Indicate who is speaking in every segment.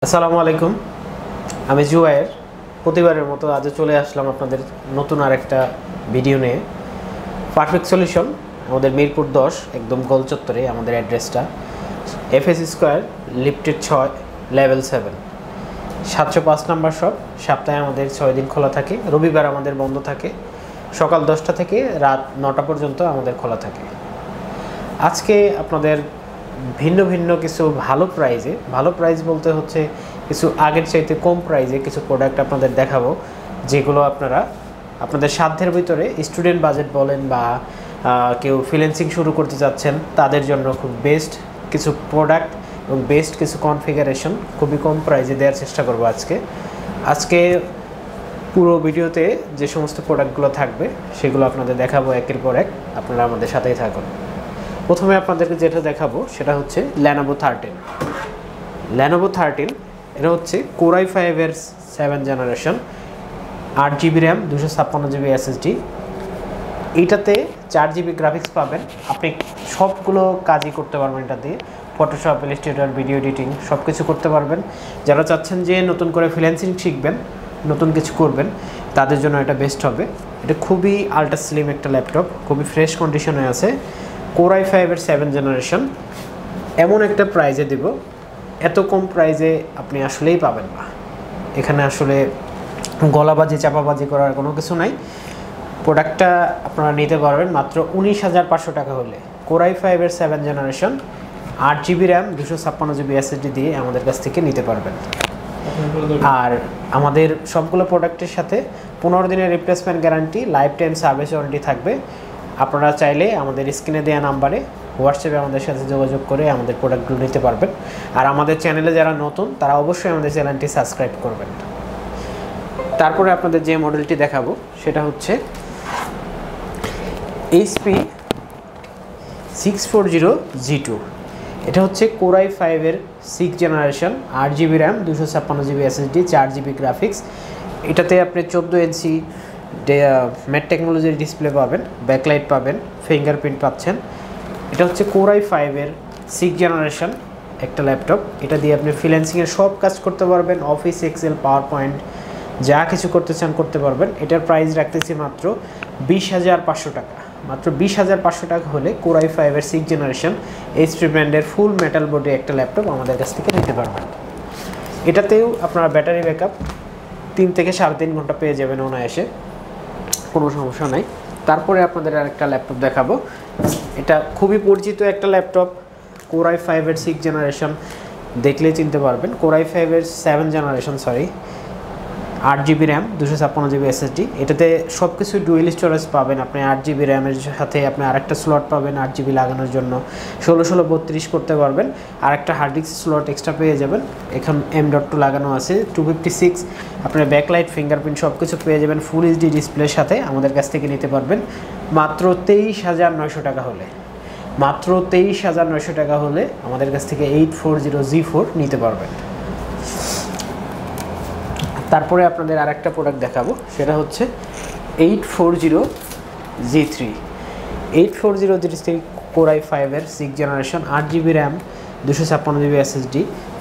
Speaker 1: আসসালামু আলাইকুম, আমি জুবায়ের। প্রতিবারের মতো আজও চলে আসলাম আপনাদের নতুন আরেকটা ভিডিও নিয়ে। পারফেক্ট সলিউশন, আমাদের মিরপুর 10 একদম গোল চত্বরে আমাদের অ্যাড্রেসটা। FS square, lifted 6, level 7, 705 number shop. সপ্তাহে আমাদের 6 দিন খোলা থাকে, রবিবার আমাদের বন্ধ থাকে। সকাল 10টা থেকে রাত 9টা পর্যন্ত আমাদের খোলা থাকে। আজকে আপনাদের ভিন্ন ভিন্ন কিছু ভালো প্রাইস বলতে হচ্ছে কিছু আগের চাইতে কম প্রাইসে কিছু প্রোডাক্ট আপনাদের দেখাবো, যেগুলো আপনারা আপনাদের সাধ্যের ভিতরে স্টুডেন্ট বাজেট বলেন বা কেউ ফ্রিল্যান্সিং শুরু করতে যাচ্ছেন তাদের জন্য খুব বেস্ট কিছু প্রোডাক্ট এবং বেস্ট কিছু কনফিগারেশন খুবই কম প্রাইসে দেওয়ার চেষ্টা করব। আজকে পুরো ভিডিওতে যে সমস্ত প্রোডাক্টগুলো থাকবে সেগুলো আপনাদের দেখাবো একের পর এক। আপনারা আমাদের সাথেই থাকুন। প্রথমে আপনাদেরকে যেটা দেখাবো সেটা হচ্ছে Lenovo 13। এটা হচ্ছে Core i5-এর 7 generation, 8GB RAM, 256GB SSD। এইটাতে 4GB গ্রাফিক্স পাবেন। আপনি সবগুলো কাজই করতে পারবেন এটা দিয়ে, ফটোশপ, ইলাস্ট্রেটর, ভিডিও এডিটিং সব কিছু করতে পারবেন। যারা চাচ্ছেন যে নতুন করে ফ্রিল্যান্সিং শিখবেন, নতুন কিছু করবেন, তাদের জন্য এটা বেস্ট হবে। এটা খুবই আল্ট্রা স্লিম একটা ল্যাপটপ, খুবই ফ্রেশ কন্ডিশনে আছে। Core i5-এর 7 জেনারেশন এমন একটা প্রাইজে দেব, এত কম প্রাইজে আপনি আসলেই পাবেন না। এখানে আসলে গলাবাজি চাপাবাজি করার কোনো কিছু নাই। প্রোডাক্টটা আপনারা নিতে পারবেন মাত্র 19,500 টাকা হলে। Core i5-এর 7 generation, 8GB RAM, 256GB SSD দিয়ে আমাদের কাছ থেকে নিতে পারবেন। আর আমাদের সবগুলো প্রোডাক্টের সাথে 15 দিনের replacement guarantee, life time service warranty থাকবে। আপনারা চাইলে আমাদের স্ক্রিনে দেওয়া নাম্বারে হোয়াটসঅ্যাপে আমাদের সাথে যোগাযোগ করে আমাদের প্রোডাক্টগুলো নিতে পারবেন। আর আমাদের চ্যানেলে যারা নতুন তারা অবশ্যই আমাদের চ্যানেলটি সাবস্ক্রাইব করবেন। তারপরে আপনাদের যে মডেলটি দেখাবো সেটা হচ্ছে HP 640G2। এটা হচ্ছে Core i5-এর 6 generation, 8GB RAM, 256GB SSD, 4GB graphics. এটাতে আপনি 14 ইঞ্চি ম্যাট টেকনোলজির ডিসপ্লে পাবেন, ব্যাকলাইট পাবেন, ফিঙ্গারপ্রিন্ট পাচ্ছেন। এটা হচ্ছে Core i5-এর 6 জেনারেশন একটা ল্যাপটপ। এটা দিয়ে আপনি ফ্রিল্যান্সিংয়ের সব কাজ করতে পারবেন, অফিস, এক্সেল, পাওয়ার পয়েন্ট যা কিছু করতে চান করতে পারবেন। এটার প্রাইস রাখতেছি মাত্র 20,500 টাকা। মাত্র 20,500 টাকা হলে Core i5-এর 6 জেনারেশন HP ব্র্যান্ডের ফুল মেটাল বডি একটা ল্যাপটপ আমাদের কাছ থেকে নিতে পারবেন। এটাতেও আপনারা ব্যাটারি ব্যাকআপ 3 থেকে 3.5 ঘন্টা পেয়ে যাবেন অনায়াসে, কোনো সমস্যা নাই। তারপরে আপনাদের আরেকটা ল্যাপটপ দেখাবো। এটা খুবই পরিচিত একটা ল্যাপটপ, Core i5-এর 6 জেনারেশন, দেখলেই চিনতে পারবেন। Core i5-এর 7 generation, 8GB RAM, 256GB SSD। এটাতে সব কিছু ডুয়েল স্টোরেজ পাবেন। আপনি 8GB র্যামের সাথে আপনি আরেকটা স্লট পাবেন 8GB লাগানোর জন্য, 16/32 করতে পারবেন। আর একটা হার্ড ডিস্ক স্লট এক্সট্রা পেয়ে যাবেন। এখন M.2 লাগানো আছে, 256। আপনার ব্যাকলাইট, ফিঙ্গারপ্রিন্ট সব কিছু পেয়ে যাবেন ফুল এইচডি ডিসপ্লের সাথে। আমাদের কাছ থেকে নিতে পারবেন মাত্র 23,900 টাকা হলে। মাত্র 23,900 টাকা হলে আমাদের কাছ থেকে 840G4 নিতে পারবেন। তারপরে আপনাদের আরেকটা প্রোডাক্ট দেখাবো, সেটা হচ্ছে 840G3। 840G3 Core i5-এর 6 generation, 8GB RAM, 256GB SSD,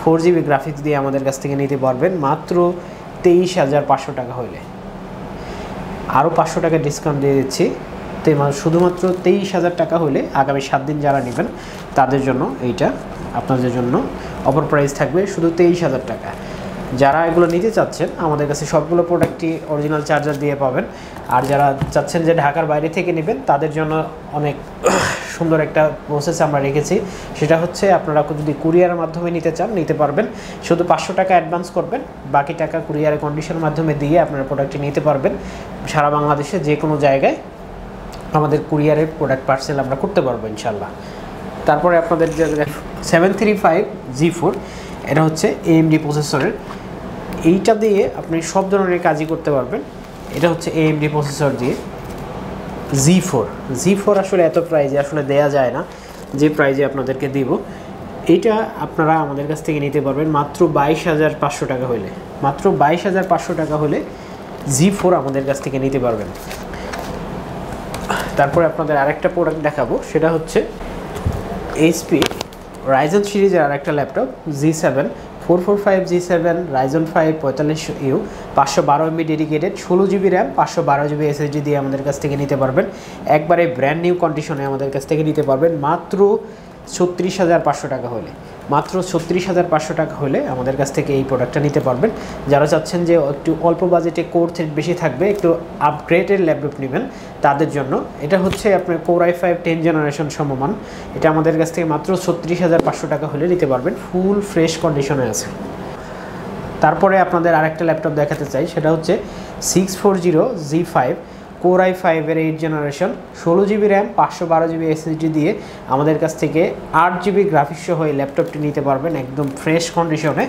Speaker 1: 4GB graphics দিয়ে আমাদের কাছ থেকে নিতে পারবেন মাত্র 23,500 টাকা হলে। আরও 500 টাকা ডিসকাউন্ট দিয়ে দিচ্ছি। তো শুধুমাত্র 23,000 টাকা হলে আগামী 7 দিন যারা নেবেন তাদের জন্য এইটা আপনাদের জন্য অফার প্রাইস থাকবে শুধু 23,000 টাকা। যারা এগুলো নিতে চাচ্ছেন আমাদের কাছে সবগুলো প্রোডাক্টই অরিজিনাল চার্জার দিয়ে পাবেন। আর যারা চাচ্ছেন যে ঢাকার বাইরে থেকে নেবেন তাদের জন্য অনেক সুন্দর একটা প্রসেস আমরা রেখেছি। সেটা হচ্ছে আপনারা যদি কুরিয়ারের মাধ্যমে নিতে চান নিতে পারবেন। শুধু 500 টাকা অ্যাডভান্স করবেন, বাকি টাকা কুরিয়ারের কন্ডিশনের মাধ্যমে দিয়ে আপনারা প্রোডাক্টটি নিতে পারবেন। সারা বাংলাদেশে যে কোনো জায়গায় আমাদের কুরিয়ারের প্রোডাক্ট পার্সেল আমরা করতে পারবো ইনশাল্লাহ। তারপরে আপনাদের যে 735G4, এটা হচ্ছে AMD প্রসেসরের। এইটা দিয়ে আপনি সব ধরনের কাজই করতে পারবেন। এটা হচ্ছে AMD প্রসেসর দিয়ে G4 আসলে এত প্রাইজে আসলে দেয়া যায় না, যে প্রাইজে আপনাদেরকে দিব। এইটা আপনারা আমাদের কাছ থেকে নিতে পারবেন মাত্র 22,500 টাকা হলে। মাত্র 22,500 টাকা হলে G4 আমাদের কাছ থেকে নিতে পারবেন। তারপরে আপনাদের আরেকটা প্রোডাক্ট দেখাবো, সেটা হচ্ছে HP Ryzen সিরিজের আরেকটা laptop G7 445G7 Ryzen 5 45U 512 MB dedicated 16 GB RAM 512 GB SSD দিয়ে আমাদের কাছ থেকে নিতে পারবেন। একবারে ব্র্যান্ড নিউ কন্ডিশনে আমাদের কাছ থেকে নিতে পারবেন মাত্র 36,500 টাকা হলে। মাত্র 36,500 টাকা হলে আমাদের কাছ থেকে এই প্রোডাক্টটা নিতে পারবেন। যারা চাচ্ছেন যে একটু অল্প বাজেটে কোর থ্রেড বেশি থাকবে, একটু আপগ্রেডেড ল্যাপটপ নেবেন তাদের জন্য এটা হচ্ছে আপনার Core i5 10 জেনারেশন সমমান। এটা আমাদের কাছ থেকে মাত্র 36,500 টাকা হলে নিতে পারবেন, ফুল ফ্রেশ কন্ডিশনে আছে। তারপরে আপনাদের আরেকটা ল্যাপটপ দেখাতে চাই, সেটা হচ্ছে 640G5 Core i5 এর 8 generation 16 GB RAM 512 GB SSD দিয়ে আমাদের কাছ থেকে 8 GB গ্রাফিক্স সহ এই ল্যাপটপটি নিতে পারবেন একদম ফ্রেশ কন্ডিশনে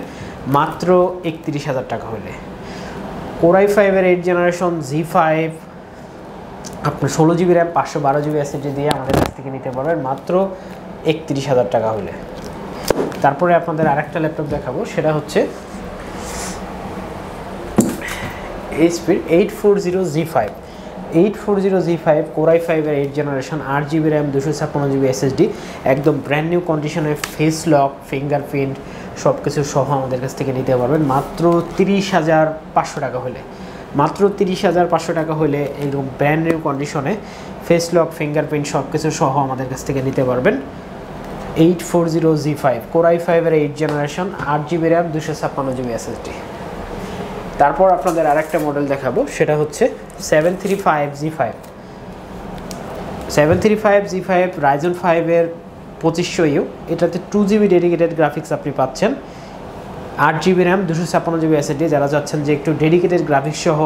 Speaker 1: মাত্র 31,000 টাকা হলে। Core i5 এর 8 জেনারেশন G5 আপনার 16 GB র্যাম 512 GB SSD দিয়ে আমাদের কাছ থেকে নিতে পারবেন মাত্র 31,000 টাকা হলে। তারপরে আপনাদের আরেকটা ল্যাপটপ দেখাবো, সেটা হচ্ছে HP 840G5 Core i5 এর 8 generation 8 GB RAM 256 GB SSD একদম ব্র্যান্ড নিউ কন্ডিশনে ফেস লক ফিঙ্গারপ্রিন্ট সব কিছু সহ আমাদের কাছ থেকে নিতে পারবেন মাত্র 30,500 টাকা হলে। মাত্র 30,500 টাকা হলে এরকম ব্র্যান্ড নিউ কন্ডিশনে ফেস লক ফিঙ্গারপ্রিন্ট সব কিছু সহ আমাদের কাছ থেকে নিতে পারবেন 840G5 Core i5 এর 8 generation 8 GB RAM 256 GB SSD। তারপর আপনাদের আরেকটা মডেল দেখাবো, সেটা হচ্ছে 735G5 Ryzen 5 এর 2500U। এটাতে 2 GB ডেডিকেটেড গ্রাফিক্স আপনি পাচ্ছেন, 8 GB র্যাম 256 GB SSD। যারা চাচ্ছেন যে একটু ডেডিকেটেড গ্রাফিক্স সহ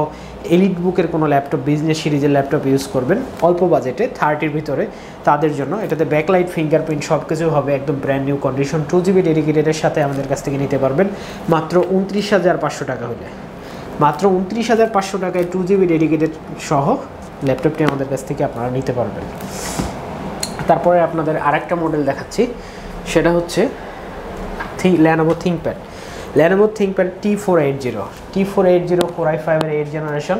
Speaker 1: এলিট বুকের কোনো ল্যাপটপ বিজনেস সিরিজের ল্যাপটপ ইউজ করবেন অল্প বাজেটে 30-র ভিতরে, তাদের জন্য এটাতে ব্যাকলাইট ফিঙ্গারপ্রিন্ট সব কিছু হবে একদম ব্র্যান্ড নিউ কন্ডিশন 2 GB ডেডিকেটেডের সাথে আমাদের কাছ থেকে নিতে পারবেন মাত্র 29,500 টাকা হলে। মাত্র 29,500 টাকায় 2 GB ডেডিকেটেড সহ ল্যাপটপটি আমাদের কাছ থেকে আপনারা নিতে পারবেন। তারপরে আপনাদের আরেকটা মডেল দেখাচ্ছি, সেটা হচ্ছে Lenovo ThinkPad T480 Core i5 এর 8 generation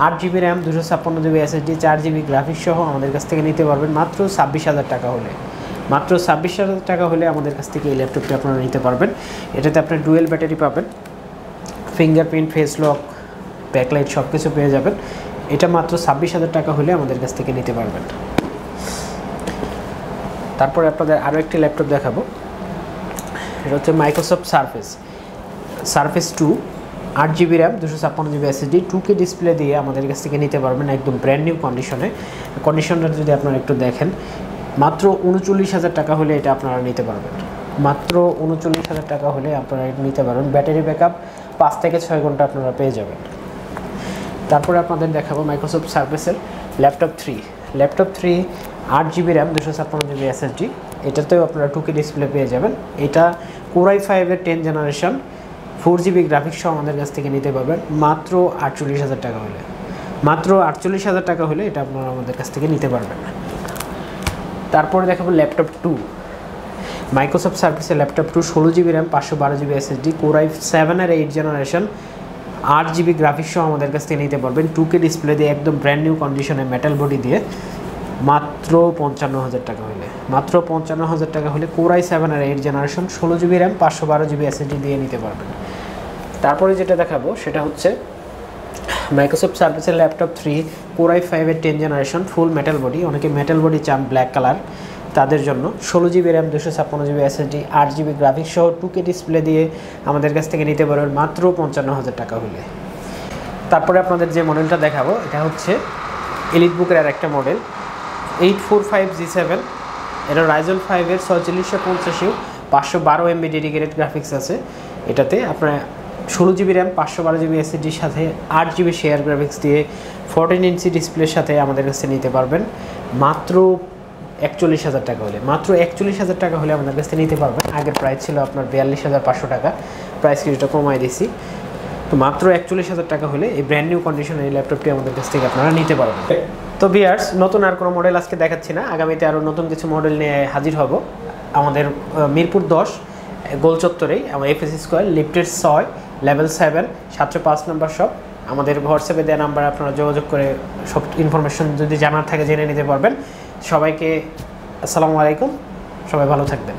Speaker 1: 8 GB RAM 256 GB SSD 4 GB graphics সহ আমাদের কাছ থেকে নিতে পারবেন মাত্র 26,000 টাকা হলে। মাত্র 26,000 টাকা হলে আমাদের কাছ থেকে এই ল্যাপটপটি আপনারা নিতে পারবেন। এটাতে আপনি ডুয়েল ব্যাটারি পাবেন, ফিঙ্গারপ্রিন্ট ফেস লক ব্যাকলাইট সব কিছু পেয়ে যাবেন। এটা মাত্র 26,000 টাকা হলে আমাদের কাছ থেকে নিতে পারবেন। তারপরে আপনাদের আরও একটি ল্যাপটপ দেখাবো, এটা হচ্ছে Microsoft surface 2 8 GB RAM 256 GB SSD 2K display দিয়ে আমাদের কাছ থেকে নিতে পারবেন একদম ব্র্যান্ড নিউ কন্ডিশনটা যদি আপনারা একটু দেখেন মাত্র 39,000 টাকা হলে এটা আপনারা নিতে পারবেন। মাত্র 39,000 টাকা হলে আপনারা নিতে পারবেন। ব্যাটারি ব্যাকআপ 5 থেকে 6 ঘন্টা আপনারা পেয়ে যাবেন। তারপরে আপনাদের দেখাবো মাইক্রোসফট সার্ফেসের laptop 3 8 GB RAM 256 GB SSD। এটাতেও আপনারা 2K ডিসপ্লে পেয়ে যাবেন। এটা Core i5 এর 10 জেনারেশন 4 GB গ্রাফিক্স সহ আমাদের কাছ থেকে নিতে পারবেন মাত্র 48,000 টাকা হলে। মাত্র 48,000 টাকা হলে এটা আপনারা আমাদের কাছ থেকে নিতে পারবেন। তারপরে দেখাবো ল্যাপটপ 2 মাইক্রোসফট সার্ফেসের laptop 2 16 GB RAM 512 GB SSD Core i7 এর 8 জেনারেশন 8 GB গ্রাফিক্স সহ আমাদের কাছ থেকে নিতে পারবেন 2K ডিসপ্লে দিয়ে একদম ব্র্যান্ড নিউ কন্ডিশনে মেটাল বডি দিয়ে মাত্র 55,000 টাকা হলে। মাত্র 55,000 টাকা হলে Core i7 এর 8 generation 16 GB RAM 512 GB SSD দিয়ে নিতে পারবেন। তারপরে যেটা দেখাবো সেটা হচ্ছে মাইক্রোসফট সার্ফেসের ল্যাপটপ 3 Core i5 এর 10 জেনারেশন ফুল মেটাল বডি। অনেকে মেটাল বডি চান ব্ল্যাক কালার, তাদের জন্য 16 GB RAM 256 GB SSD 8 GB graphics সহ 2K ডিসপ্লে দিয়ে আমাদের কাছ থেকে নিতে পারবেন মাত্র 55,000 টাকা হলে। তারপরে আপনাদের যে মডেলটা দেখাবো এটা হচ্ছে এলিট বুকের আর একটা মডেল 845G7। এটা Ryzen 5 এর 4650U 512 MB ডেডিকেটেড গ্রাফিক্স আছে। এটাতে আপনার 16 GB র্যাম 512 GB SSD র সাথে 8 GB শেয়ার গ্রাফিক্স দিয়ে 14 ইঞ্চি ডিসপ্লের সাথে আমাদের কাছে নিতে পারবেন মাত্র 41,000 টাকা হলে। মাত্র 41,000 টাকা হলে আমাদের কাছ থেকে নিতে পারবেন। আগের প্রাইস ছিল আপনার 42,500 টাকা, প্রাইস কিছুটা কমাই দিয়েছি। তো মাত্র 41,000 টাকা হলে এই ব্র্যান্ড নিউ কন্ডিশনের এই ল্যাপটপটি আমাদের কাছ থেকে আপনারা নিতে পারবেন। তো ভিউয়ার্স, নতুন আর কোনো মডেল আজকে দেখাচ্ছি না, আগামীতে আরও নতুন কিছু মডেল নিয়ে হাজির হব। আমাদের মিরপুর 10 গোল চত্বরেই আমার FS স্কোয়ার লিফটের 6 লেভেল 7 705 নম্বর শপ। আমাদের হোয়াটসঅ্যাপে দেওয়া নাম্বার আপনারা যোগাযোগ করে সব ইনফরমেশন যদি জানার থাকে জেনে নিতে পারবেন। সবাইকে আসসালামু আলাইকুম, সবাই ভালো থাকবেন।